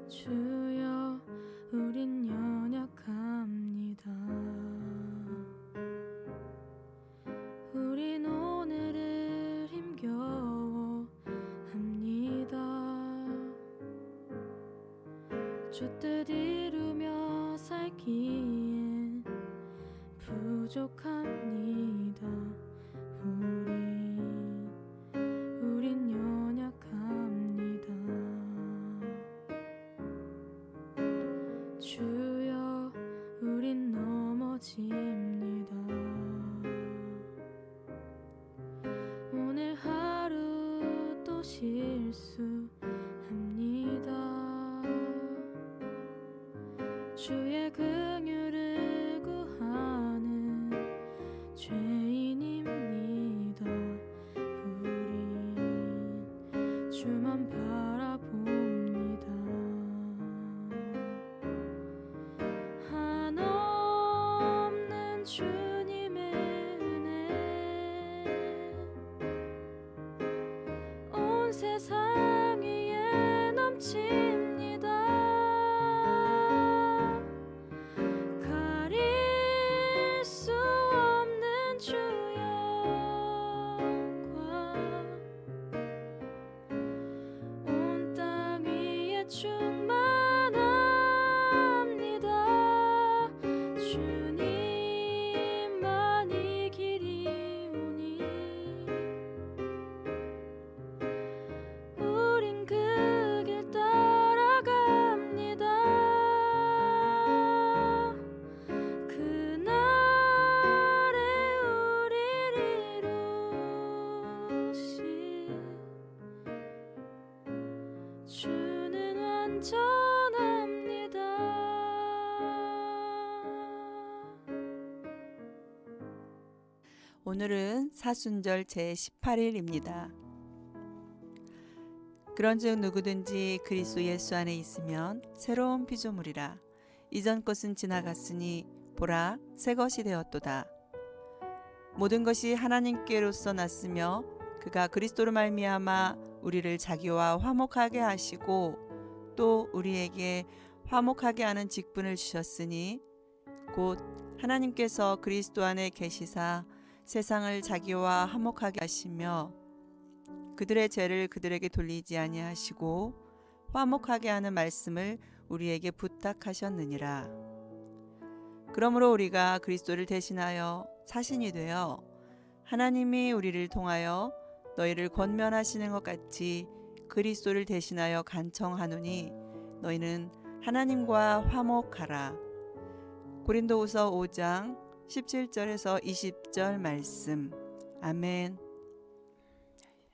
주여 우린 연약합니다. 우린 오늘을 힘겨워합니다. 주 뜻 이루며 살기엔 부족합니다. 우린 연약합니다. 주여 우린 넘어집니다. 오늘 하루 또 실수합니다. 주의 긍휼을 구하는 죄인입니다. 우린 주만 바라봅니다. 한없는 주님의 은혜 온 세상 위에 넘칩니다. 가릴 수 없는 주 영광 온 땅 위에 충만합니다. 주님만이 길이오니 우린 그 길 따라갑니다. 그날에 우리를 이루신 주는 완전합니다. 오늘은 사순절 제18일입니다. 그런즉 누구든지 그리스도 예수 안에 있으면 새로운 피조물이라. 이전 것은 지나갔으니 보라 새 것이 되었도다. 모든 것이 하나님께로서 났으며 그가 그리스도로 말미암아 우리를 자기와 화목하게 하시고 또 우리에게 화목하게 하는 직분을 주셨으니 곧 하나님께서 그리스도 안에 계시사 세상을 자기와 화목하게 하시며 그들의 죄를 그들에게 돌리지 아니하시고 화목하게 하는 말씀을 우리에게 부탁하셨느니라. 그러므로 우리가 그리스도를 대신하여 사신이 되어 하나님이 우리를 통하여 너희를 권면하시는 것 같이 그리스도를 대신하여 간청하노니 너희는 하나님과 화목하라. 고린도후서 5장 17절에서 20절 말씀. 아멘.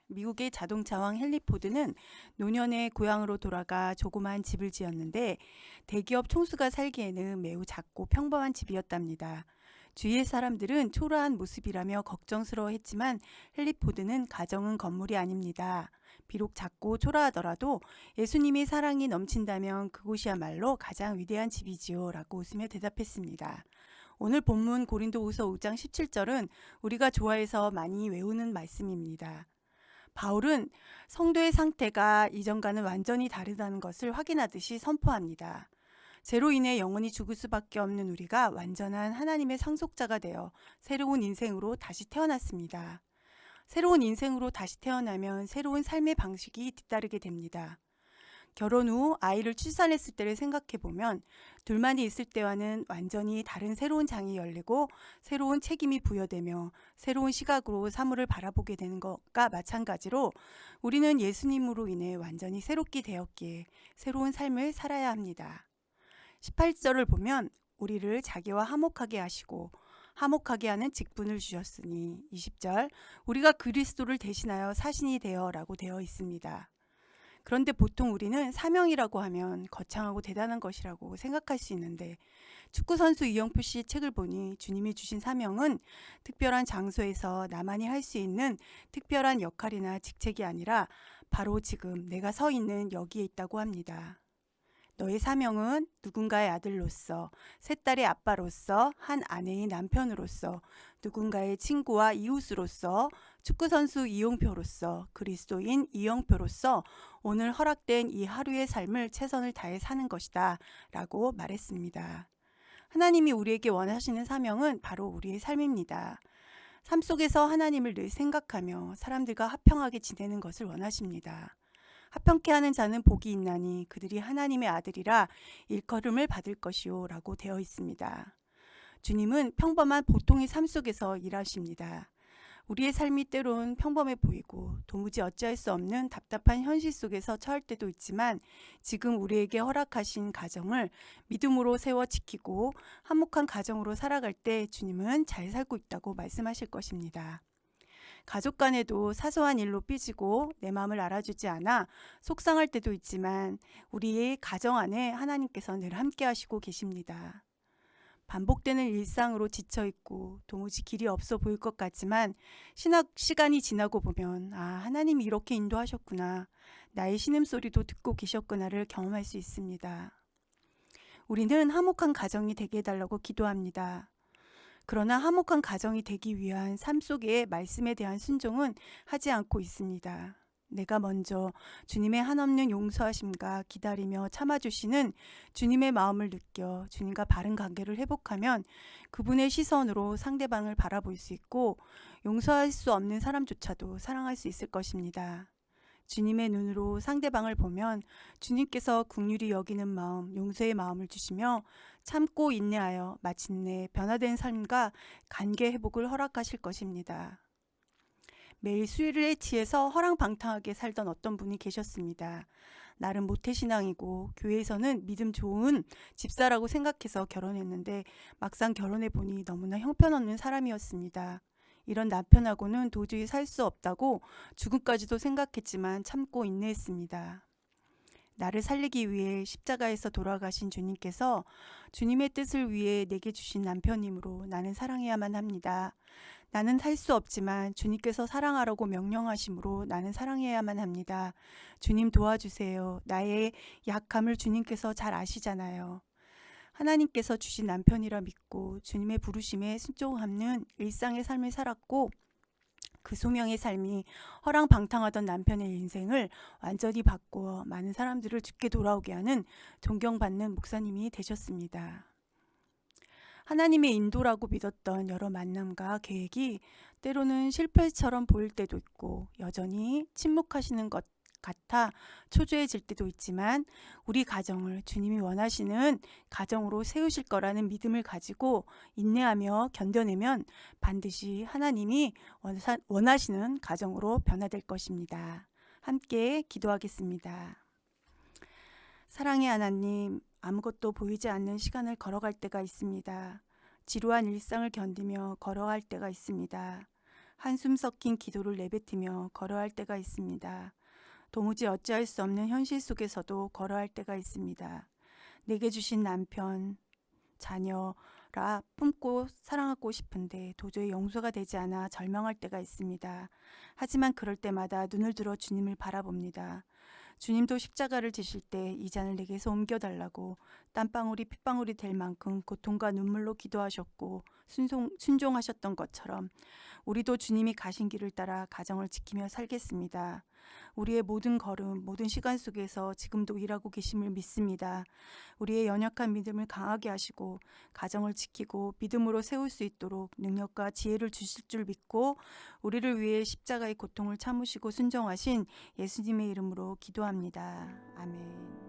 미국의 자동차왕 헨리 포드는 노년에 고향으로 돌아가 조그만 집을 지었는데 대기업 총수가 살기에는 매우 작고 평범한 집이었답니다. 주위의 사람들은 초라한 모습이라며 걱정스러워했지만 헨리 포드는 가정은 건물이 아닙니다. 비록 작고 초라하더라도 예수님의 사랑이 넘친다면 그곳이야말로 가장 위대한 집이지요 라고 웃으며 대답했습니다. 오늘 본문 고린도후서 5장 17절은 우리가 좋아해서 많이 외우는 말씀입니다. 바울은 성도의 상태가 이전과는 완전히 다르다는 것을 확인하듯이 선포합니다. 죄로 인해 영원히 죽을 수밖에 없는 우리가 완전한 하나님의 상속자가 되어 새로운 인생으로 다시 태어났습니다. 새로운 인생으로 다시 태어나면 새로운 삶의 방식이 뒤따르게 됩니다. 결혼 후 아이를 출산했을 때를 생각해보면 둘만이 있을 때와는 완전히 다른 새로운 장이 열리고 새로운 책임이 부여되며 새로운 시각으로 사물을 바라보게 되는 것과 마찬가지로 우리는 예수님으로 인해 완전히 새롭게 되었기에 새로운 삶을 살아야 합니다. 18절을 보면 우리를 자기와 화목하게 하시고 화목하게 하는 직분을 주셨으니 20절 우리가 그리스도를 대신하여 사신이 되어 라고 되어 있습니다. 그런데 보통 우리는 사명이라고 하면 거창하고 대단한 것이라고 생각할 수 있는데 축구선수 이영표 씨의 책을 보니 주님이 주신 사명은 특별한 장소에서 나만이 할 수 있는 특별한 역할이나 직책이 아니라 바로 지금 내가 서 있는 여기에 있다고 합니다. 너의 사명은 누군가의 아들로서, 세 딸의 아빠로서, 한 아내의 남편으로서, 누군가의 친구와 이웃으로서, 축구선수 이용표로서, 그리스도인 이영표로서 오늘 허락된 이 하루의 삶을 최선을 다해 사는 것이다 라고 말했습니다. 하나님이 우리에게 원하시는 사명은 바로 우리의 삶입니다. 삶 속에서 하나님을 늘 생각하며 사람들과 화평하게 지내는 것을 원하십니다. 화평케 하는 자는 복이 있나니 그들이 하나님의 아들이라 일컬음을 받을 것이요 라고 되어 있습니다. 주님은 평범한 보통의 삶 속에서 일하십니다. 우리의 삶이 때론 평범해 보이고 도무지 어찌할 수 없는 답답한 현실 속에서 처할 때도 있지만 지금 우리에게 허락하신 가정을 믿음으로 세워 지키고 화목한 가정으로 살아갈 때 주님은 잘 살고 있다고 말씀하실 것입니다. 가족 간에도 사소한 일로 삐지고 내 마음을 알아주지 않아 속상할 때도 있지만 우리의 가정 안에 하나님께서 늘 함께 하시고 계십니다. 반복되는 일상으로 지쳐있고 도무지 길이 없어 보일 것 같지만 시간이 지나고 보면 하나님이 이렇게 인도하셨구나, 나의 신음소리도 듣고 계셨구나를 경험할 수 있습니다. 우리는 화목한 가정이 되게 해달라고 기도합니다. 그러나 화목한 가정이 되기 위한 삶 속의 말씀에 대한 순종은 하지 않고 있습니다. 내가 먼저 주님의 한없는 용서하심과 기다리며 참아주시는 주님의 마음을 느껴 주님과 바른 관계를 회복하면 그분의 시선으로 상대방을 바라볼 수 있고 용서할 수 없는 사람조차도 사랑할 수 있을 것입니다. 주님의 눈으로 상대방을 보면 주님께서 긍휼히 여기는 마음, 용서의 마음을 주시며 참고 인내하여 마침내 변화된 삶과 관계 회복을 허락하실 것입니다. 매일 수일에 취해서 허랑방탕하게 살던 어떤 분이 계셨습니다. 나름 모태신앙이고 교회에서는 믿음 좋은 집사라고 생각해서 결혼했는데 막상 결혼해 보니 너무나 형편없는 사람이었습니다. 이런 남편하고는 도저히 살 수 없다고 죽음까지도 생각했지만 참고 인내했습니다. 나를 살리기 위해 십자가에서 돌아가신 주님께서 주님의 뜻을 위해 내게 주신 남편이므로 나는 사랑해야만 합니다. 나는 살 수 없지만 주님께서 사랑하라고 명령하심으로 나는 사랑해야만 합니다. 주님 도와주세요. 나의 약함을 주님께서 잘 아시잖아요. 하나님께서 주신 남편이라 믿고 주님의 부르심에 순종하는 일상의 삶을 살았고 그 소명의 삶이 허랑방탕하던 남편의 인생을 완전히 바꾸어 많은 사람들을 주께 돌아오게 하는 존경받는 목사님이 되셨습니다. 하나님의 인도라고 믿었던 여러 만남과 계획이 때로는 실패처럼 보일 때도 있고 여전히 침묵하시는 것 같아 초조해질 때도 있지만 우리 가정을 주님이 원하시는 가정으로 세우실 거라는 믿음을 가지고 인내하며 견뎌내면 반드시 하나님이 원하시는 가정으로 변화될 것입니다. 함께 기도하겠습니다. 사랑의 하나님, 아무것도 보이지 않는 시간을 걸어갈 때가 있습니다. 지루한 일상을 견디며 걸어갈 때가 있습니다. 한숨 섞인 기도를 내뱉으며 걸어갈 때가 있습니다. 도무지 어찌할 수 없는 현실 속에서도 걸어갈 때가 있습니다. 내게 주신 남편, 자녀라 품고 사랑하고 싶은데 도저히 용서가 되지 않아 절망할 때가 있습니다. 하지만 그럴 때마다 눈을 들어 주님을 바라봅니다. 주님도 십자가를 지실 때 이 잔을 내게서 옮겨달라고 땀방울이 핏방울이 될 만큼 고통과 눈물로 기도하셨고 순종하셨던 것처럼 우리도 주님이 가신 길을 따라 가정을 지키며 살겠습니다. 우리의 모든 걸음, 모든 시간 속에서 지금도 일하고 계심을 믿습니다. 우리의 연약한 믿음을 강하게 하시고 가정을 지키고 믿음으로 세울 수 있도록 능력과 지혜를 주실 줄 믿고 우리를 위해 십자가의 고통을 참으시고 순종하신 예수님의 이름으로 기도합니다. 아멘.